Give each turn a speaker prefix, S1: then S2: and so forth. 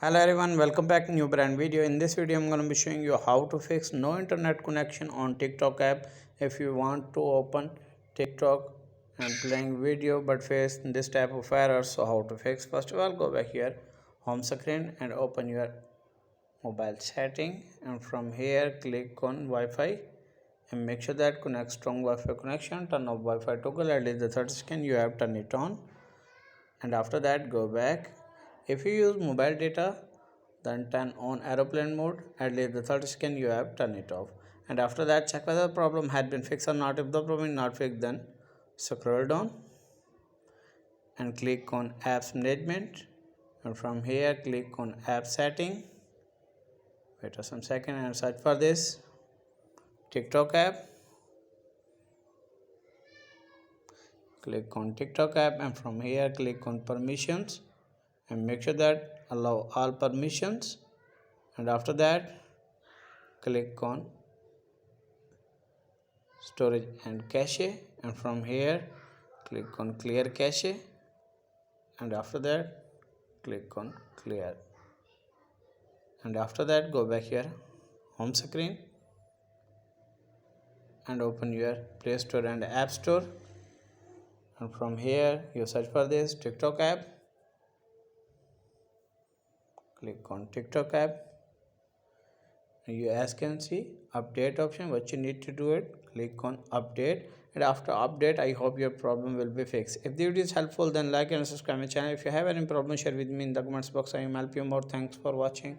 S1: Hello everyone, welcome back to new brand video. In this video I'm going to be showing you how to fix no internet connection on TikTok app. If you want to open TikTok and playing video but face this type of errors, so how to fix? First of all, go back here home screen and open your mobile setting, and from here click on Wi-Fi and make sure that connect strong Wi-Fi connection. Turn off Wi-Fi toggle, at least the 30 second you have turn it on, and after that go back. If you use mobile data, then turn on aeroplane mode, at least the 30 second you have turn it off, and after that check whether the problem had been fixed or not. If the problem is not fixed, then scroll down and click on apps management, and from here click on app setting. Wait some second and search for this TikTok app. Click on TikTok app, and from here click on permissions and make sure that allow all permissions, and after that click on storage and cache, and from here click on clear cache, and after that click on clear, and after that go back here home screen and open your Play Store and App Store, and from here you search for this TikTok app. Click on TikTok app. You as can see update option. What you need to do it, click on update, and after update I hope your problem will be fixed. If the video is helpful, then like and subscribe my channel. If you have any problem, share with me in the comments box. I will help you more. Thanks for watching.